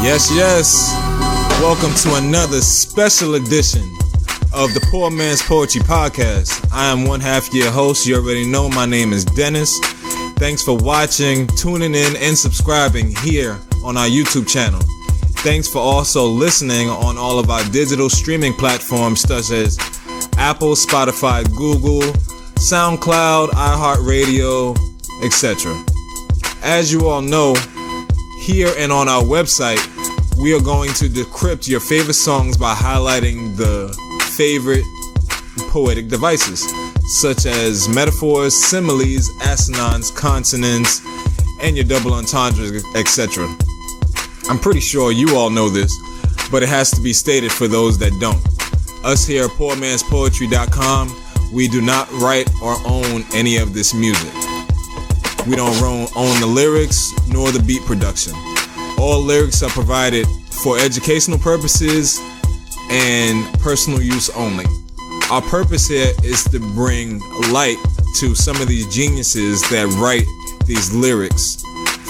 Yes. Welcome to another special edition of the Poor Man's Poetry Podcast. I am one half your host. You already know my name is Dennis. Thanks for watching, tuning in, and subscribing here on our YouTube channel. Thanks for also listening on all of our digital streaming platforms such as Apple, Spotify, Google, SoundCloud, iHeartRadio, etc. As you all know, here and on our website, we are going to decrypt your favorite songs by highlighting the favorite poetic devices, such as metaphors, similes, assonance, consonants, and your double entendres, etc. I'm pretty sure you all know this, but it has to be stated for those that don't. Us here at PoorMan'sPoetry.com, we do not write or own any of this music. We don't own the lyrics nor the beat production. All lyrics are provided for educational purposes and personal use only. Our purpose here is to bring light to some of these geniuses that write these lyrics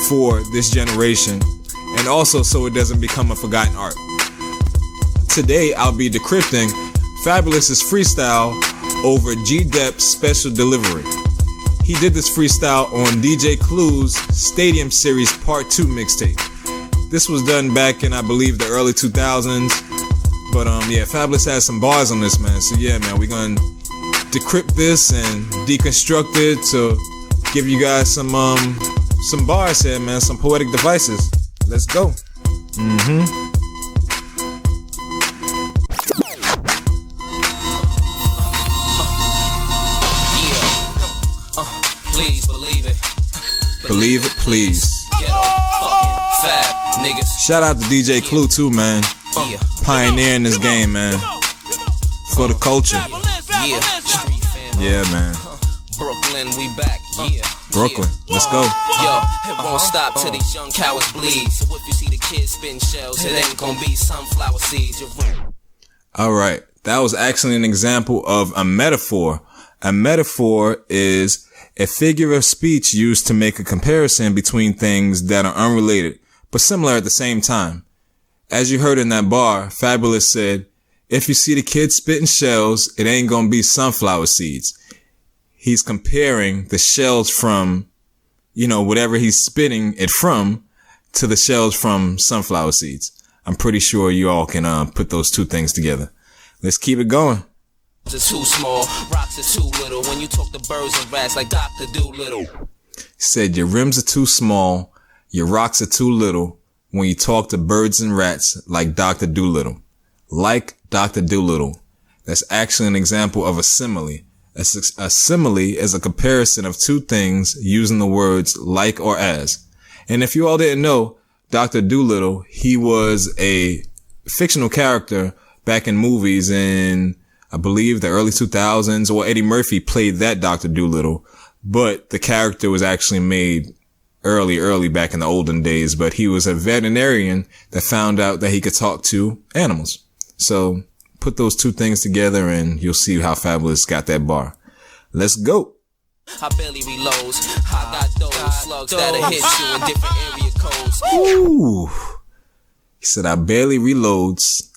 for this generation, and also so it doesn't become a forgotten art. Today I'll be decrypting Faboulous' freestyle over G-Dep's special delivery. He did this freestyle on DJ Clue's Stadium Series Part 2 mixtape. This was done back in, I believe, the early 2000s. But Fabolous has some bars on this, man. So yeah, man, we're gonna decrypt this and deconstruct it to give you guys some bars here, man, some poetic devices. Let's go. Please believe it. Believe it, please. Fab niggas. Shout out to DJ Clue too, man. Pioneering this game, man. For the culture. Yeah, man. Brooklyn, we back. Brooklyn, let's go. Yo, it won't stop till these young cowards bleed. So if you see the kids spitting shells, it ain't gonna be sunflower seeds. Alright, that was actually an example of a metaphor. A metaphor is a figure of speech used to make a comparison between things that are unrelated, but similar at the same time. As you heard in that bar, Fabolous said, if you see the kids spitting shells, it ain't gonna be sunflower seeds. He's comparing the shells from, whatever he's spitting it from, to the shells from sunflower seeds. I'm pretty sure you all can put those two things together. Let's keep it going. Are too small, rocks are too little. When you talk to birds and rats like Dr. Doolittle. He said your rims are too small, your rocks are too little. When you talk to birds and rats like Dr. Doolittle. Like Dr. Doolittle. That's actually an example of a simile. A simile is a comparison of two things using the words like or as. And if you all didn't know, Dr. Doolittle, he was a fictional character back in movies in, I believe, the early 2000s, or Eddie Murphy played that Dr. Doolittle, but the character was actually made early back in the olden days, but he was a veterinarian that found out that he could talk to animals. So put those two things together and you'll see how Fabolous got that bar. Let's go. I barely reloads. I got those slugs that'll hit you in different area codes. Ooh. He said, I barely reloads.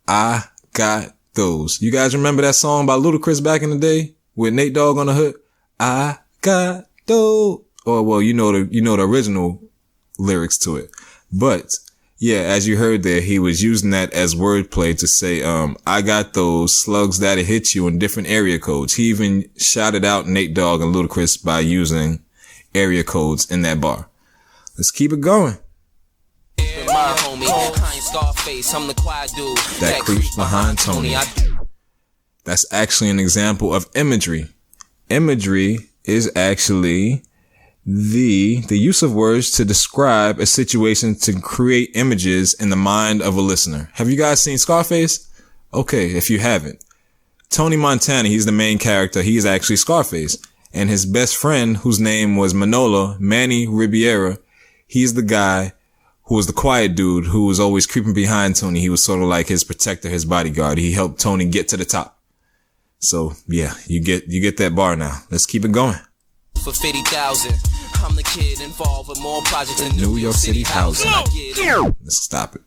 I got those. You guys remember that song by Ludacris back in the day with Nate Dogg on the hook? I got those. Or, well, you know the original lyrics to it. But, yeah, as you heard there, he was using that as wordplay to say, I got those slugs that'll hit you in different area codes. He even shouted out Nate Dogg and Ludacris by using area codes in that bar. Let's keep it going. My homie, I ain't Scarface, I'm the quiet dude that creeps behind Tony. That's actually an example of imagery. Imagery is actually the use of words to describe a situation to create images in the mind of a listener. Have you guys seen Scarface? Okay, if you haven't. Tony Montana, he's the main character. He is actually Scarface. And his best friend, whose name was Manny Ribiera, he's the guy who was the quiet dude who was always creeping behind Tony. He was sort of like his protector, his bodyguard. He helped Tony get to the top. So yeah, you get that bar now. Let's keep it going. For 50,000, I'm the kid involved with more projects in New York City housing. Let's stop it.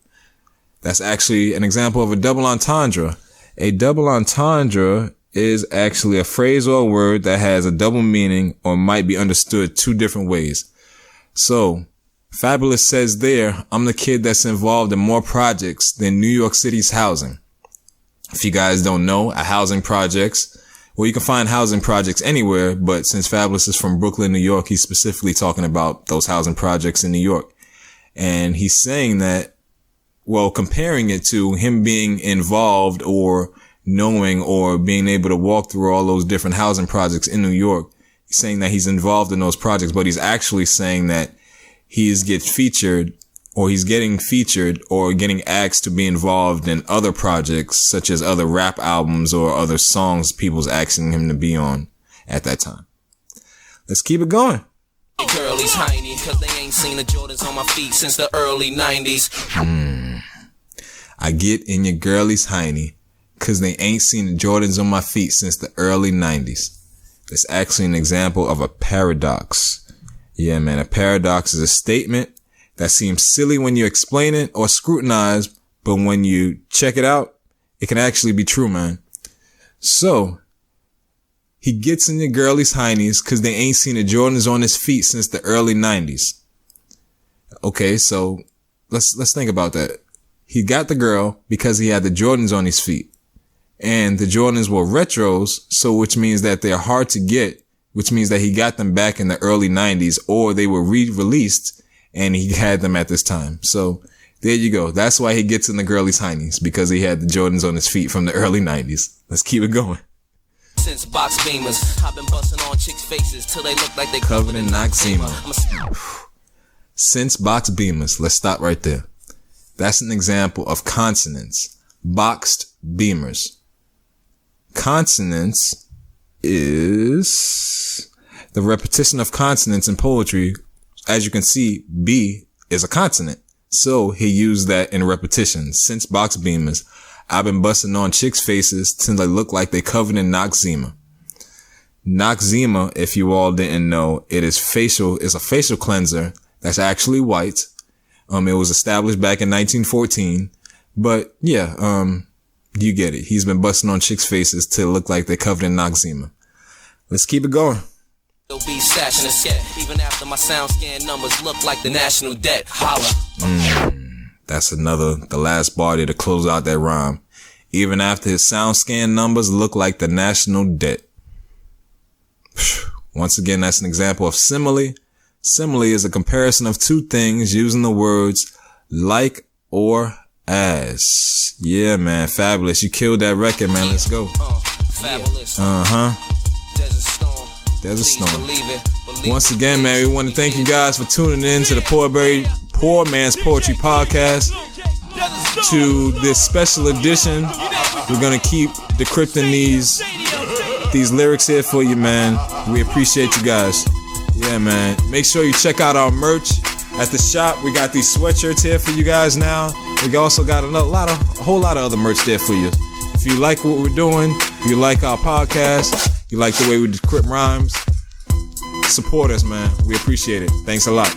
That's actually an example of a double entendre. A double entendre is actually a phrase or a word that has a double meaning or might be understood two different ways. So, Fabolous says there, I'm the kid that's involved in more projects than New York City's housing. If you guys don't know, a housing projects, well, you can find housing projects anywhere, but since Fabolous is from Brooklyn, New York, he's specifically talking about those housing projects in New York. And he's saying that, well, comparing it to him being involved or knowing or being able to walk through all those different housing projects in New York. He's saying that he's involved in those projects, but he's actually saying that he's getting featured or getting asked to be involved in other projects, such as other rap albums or other songs people's asking him to be on at that time. Let's keep it going. Girlies hiney, cause they ain't seen the Jordans on my feet since the early 90s. I get in your girlies hiney, cause they ain't seen the Jordans on my feet since the early 90s. It's actually an example of a paradox. Yeah, man, a paradox is a statement that seems silly when you explain it or scrutinize, but when you check it out, it can actually be true, man. So, he gets in your girlies heinies cause they ain't seen the Jordans on his feet since the early 90s. Okay, so let's think about that. He got the girl because he had the Jordans on his feet. And the Jordans were retros, so which means that they're hard to get, which means that he got them back in the early 90s or they were re-released and he had them at this time. So there you go. That's why he gets in the girlies heinies, because he had the Jordans on his feet from the early 90s. Let's keep it going. Since box beamers, I've been busting on chicks' faces till they look like they covered in Noxzema. Since box beamers, let's stop right there. That's an example of consonants. Boxed beamers. Consonants is the repetition of consonants in poetry. As you can see, B is a consonant. So he used that in repetition. Since box beamers, I've been busting on chicks' faces till they look like they covered in Noxzema. Noxzema, if you all didn't know, it's a facial cleanser that's actually white. It was established back in 1914. But yeah, you get it. He's been busting on chicks' faces till it look like they covered in Noxzema. Let's keep it going. Be stashing a scat, even after my sound scan numbers look like the national debt. Holla. That's the last bar there to close out that rhyme. Even after his sound scan numbers look like the national debt. Once again, that's an example of simile. Simile is a comparison of two things using the words like or as. Yeah, man, Fabolous. You killed that record, man. Let's go. Fabolous. Desert Storm. Once again, man, we want to thank you guys for tuning in to the Poor Man's Poetry Podcast. To this special edition, we're gonna keep decrypting these lyrics here for you, man. We appreciate you guys. Yeah, man. Make sure you check out our merch at the shop. We got these sweatshirts here for you guys now. We also got a whole lot of other merch there for you. If you like what we're doing, you like our podcast, you like the way we decrypt rhymes, support us, man. We appreciate it. Thanks a lot.